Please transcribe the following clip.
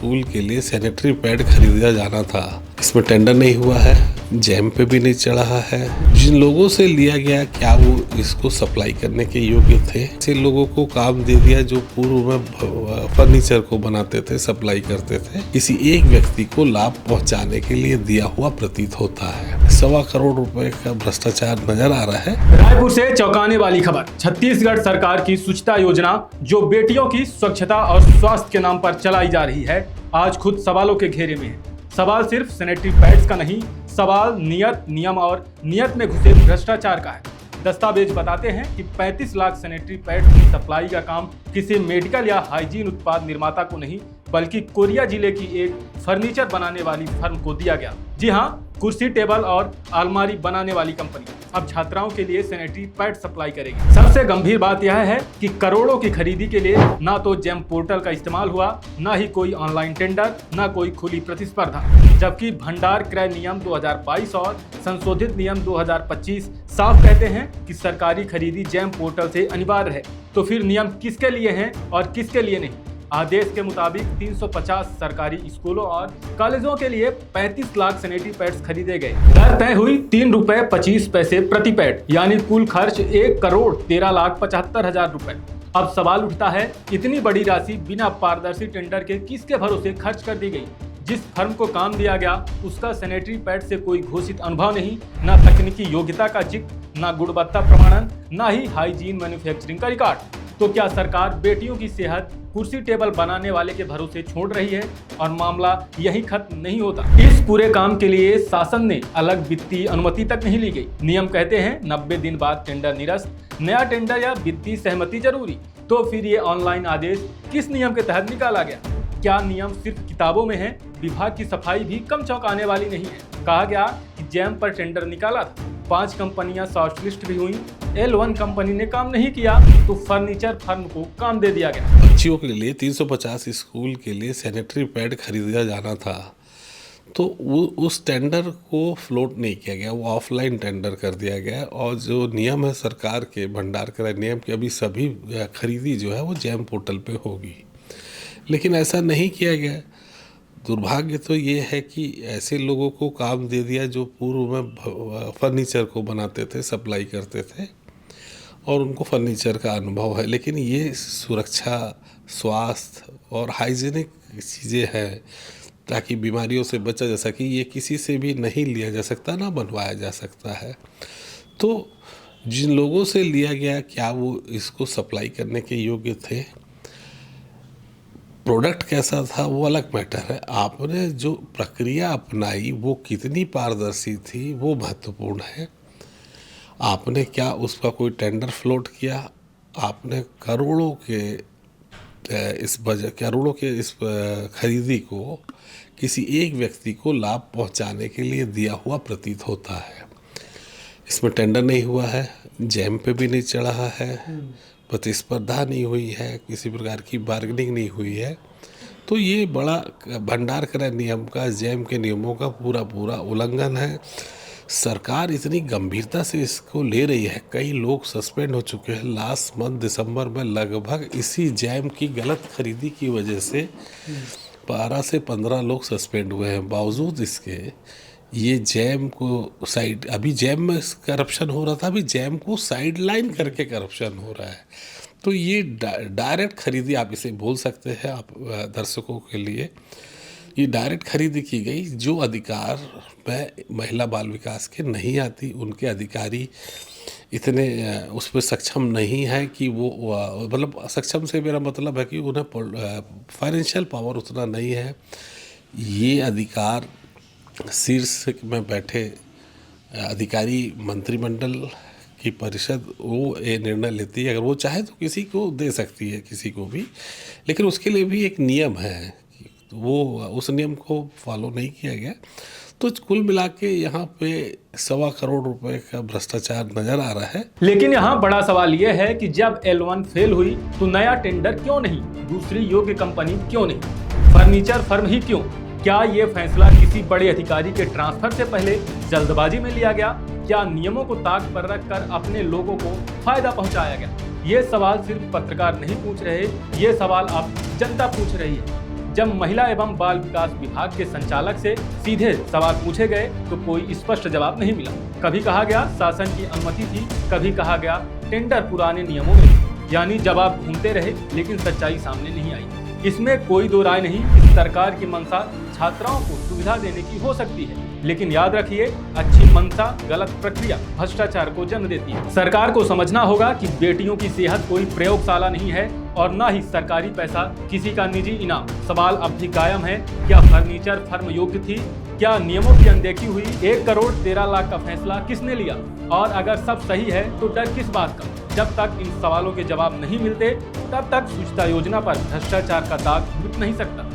School के लिए sanitary pad खरीदा जाना था। इसमें टेंडर नहीं हुआ है, जैम पे भी नहीं चढ़ा है। जिन लोगों से लिया गया क्या वो इसको सप्लाई करने के योग्य थे? ऐसे लोगों को काम दे दिया जो पूर्व में फर्नीचर को बनाते थे, सप्लाई करते थे। किसी एक व्यक्ति को लाभ पहुंचाने के लिए दिया हुआ प्रतीत होता है। 1.25 करोड़ रुपए का भ्रष्टाचार नजर आ रहा है। रायपुर से चौंकाने वाली खबर। छत्तीसगढ़ सरकार की स्वच्छता योजना जो बेटियों की स्वच्छता और स्वास्थ्य के नाम पर चलाई जा रही है, आज खुद सवालों के घेरे में है। सवाल सिर्फ सैनिटरी पैड्स का नहीं, सवाल नियत, नियम और नियत में घुसे भ्रष्टाचार का है। दस्तावेज बताते हैं कि 35 लाख सैनिटरी पैड्स की सप्लाई का काम किसी मेडिकल या हाइजीन उत्पाद निर्माता को नहीं, बल्कि कोरिया जिले की एक फर्नीचर बनाने वाली फर्म को दिया गया। जी हाँ, कुर्सी, टेबल और अलमारी बनाने वाली कंपनी अब छात्राओं के लिए सैनिटरी पैड सप्लाई करेगी। सबसे गंभीर बात यह है कि करोड़ों की खरीदी के लिए ना तो जेम पोर्टल का इस्तेमाल हुआ, ना ही कोई ऑनलाइन टेंडर, ना कोई खुली प्रतिस्पर्धा। जबकि भंडार क्रय नियम 2022 और संशोधित नियम 2025 साफ कहते हैं कि सरकारी खरीदी जेम पोर्टल से अनिवार्य है। तो फिर नियम किसके लिए हैं और किसके लिए नहीं? आदेश के मुताबिक 350 सरकारी स्कूलों और कॉलेजों के लिए 35 लाख सैनिटरी पैड्स खरीदे गए। दर तय हुई ₹3.25 प्रति पैड, यानी कुल खर्च 1,13,75,000 रुपए। अब सवाल उठता है, इतनी बड़ी राशि बिना पारदर्शी टेंडर के किसके भरोसे खर्च कर दी गई? जिस फर्म को काम दिया गया उसका सैनिटरी पैड से कोई घोषित अनुभव नहीं, ना तकनीकी योग्यता का जिक्र, ना गुणवत्ता प्रमाणन, ना ही हाइजीन मैन्युफैक्चरिंग का रिकॉर्ड। तो क्या सरकार बेटियों की सेहत कुर्सी टेबल बनाने वाले के भरोसे छोड़ रही है और मामला यही खत्म नहीं होता? इस पूरे काम के लिए शासन ने अलग वित्तीय अनुमति तक नहीं ली गई। नियम कहते हैं 90 दिन बाद टेंडर निरस्त, नया टेंडर या वित्तीय सहमति जरूरी। तो फिर ये ऑनलाइन आदेश किस नियम के तहत निकाला गया? क्या नियम सिर्फ किताबों में है? विभाग की सफाई भी कम चौंकाने वाली नहीं है। कहा गया कि जैम पर टेंडर निकाला था, 5 कंपनियां शॉर्टलिस्ट भी हुई, L1 कंपनी ने काम नहीं किया तो फर्नीचर फर्म को काम दे दिया गया। बच्चियों के लिए 350 स्कूल के लिए सैनिटरी पैड खरीदा जाना था, तो उस टेंडर को फ्लोट नहीं किया गया, वो ऑफलाइन टेंडर कर दिया गया। और जो नियम है सरकार के भंडार क्रय नियम के, अभी सभी खरीदी जो है वो जैम पोर्टल पे होगी, लेकिन ऐसा नहीं किया गया। दुर्भाग्य तो ये है कि ऐसे लोगों को काम दे दिया जो पूर्व में फर्नीचर को बनाते थे, सप्लाई करते थे और उनको फर्नीचर का अनुभव है। लेकिन ये सुरक्षा, स्वास्थ्य और हाइजीनिक चीज़ें हैं ताकि बीमारियों से बचा जा सके। ये किसी से भी नहीं लिया जा सकता, ना बनवाया जा सकता है। तो जिन लोगों से लिया गया क्या वो इसको सप्लाई करने के योग्य थे? प्रोडक्ट कैसा था वो अलग मैटर है। आपने जो प्रक्रिया अपनाई वो कितनी पारदर्शी थी वो महत्वपूर्ण है। आपने क्या उसका कोई टेंडर फ्लोट किया? आपने करोड़ों के इस खरीदी को किसी एक व्यक्ति को लाभ पहुंचाने के लिए दिया हुआ प्रतीत होता है। इसमें टेंडर नहीं हुआ है, जैम पे भी नहीं चढ़ा है, प्रतिस्पर्धा नहीं हुई है, किसी प्रकार की बार्गेनिंग नहीं हुई है। तो ये बड़ा भंडार क्रय नियम का, जैम के नियमों का पूरा उल्लंघन है। सरकार इतनी गंभीरता से इसको ले रही है, कई लोग सस्पेंड हो चुके हैं। लास्ट मंथ दिसंबर में लगभग इसी जैम की गलत खरीदी की वजह से 12 से 15 लोग सस्पेंड हुए हैं। बावजूद इसके ये जैम को अभी जैम में करप्शन हो रहा था, अभी जैम को साइड लाइन करके करप्शन हो रहा है। तो ये डायरेक्ट खरीदी आप इसे बोल सकते हैं, आप दर्शकों के लिए ये डायरेक्ट खरीदी की गई जो अधिकार में महिला बाल विकास के नहीं आती। उनके अधिकारी इतने उस पर सक्षम नहीं है कि वो मतलब सक्षम से मेरा मतलब है कि उन्हें फाइनेंशियल पावर उतना नहीं है। ये अधिकार शीर्ष में बैठे अधिकारी, मंत्रिमंडल की परिषद वो ये निर्णय लेती है। अगर वो चाहे तो किसी को दे सकती है, किसी को भी, लेकिन उसके लिए भी एक नियम है, वो उस नियम को फॉलो नहीं किया गया। तो कुल मिला के यहाँ पे 1.25 करोड़ रुपए का भ्रष्टाचार नजर आ रहा है। लेकिन यहाँ बड़ा सवाल यह है कि जब L1 फेल हुई तो नया टेंडर क्यों नहीं, दूसरी योग्य कंपनी क्यों नहीं, फर्नीचर फर्म ही क्यों? क्या ये फैसला किसी बड़े अधिकारी के ट्रांसफर से पहले जल्दबाजी में लिया गया? क्या नियमों को ताक पर रखकर अपने लोगों को फायदा पहुंचाया गया? ये सवाल सिर्फ पत्रकार नहीं पूछ रहे, ये सवाल अब जनता पूछ रही है। जब महिला एवं बाल विकास विभाग के संचालक से सीधे सवाल पूछे गए तो कोई स्पष्ट जवाब नहीं मिला। कभी कहा गया शासन की अनुमति थी, कभी कहा गया टेंडर पुराने नियमों में, यानी जवाब घूमते रहे लेकिन सच्चाई सामने नहीं आई। इसमें कोई दो राय नहीं कि सरकार की मंशा छात्राओं को सुविधा देने की हो सकती है, लेकिन याद रखिए अच्छी मंशा गलत प्रक्रिया भ्रष्टाचार को जन्म देती है। सरकार को समझना होगा कि बेटियों की सेहत कोई प्रयोगशाला नहीं है और न ही सरकारी पैसा किसी का निजी इनाम। सवाल अब भी कायम है, क्या फर्नीचर फर्म योग्य थी? क्या नियमों की अनदेखी हुई? 1 करोड़ 13 लाख का फैसला किसने लिया? और अगर सब सही है तो डर किस बात का? जब तक इन सवालों के जवाब नहीं मिलते तब तक स्वच्छता योजना पर भ्रष्टाचार का दाग मिट नहीं सकता।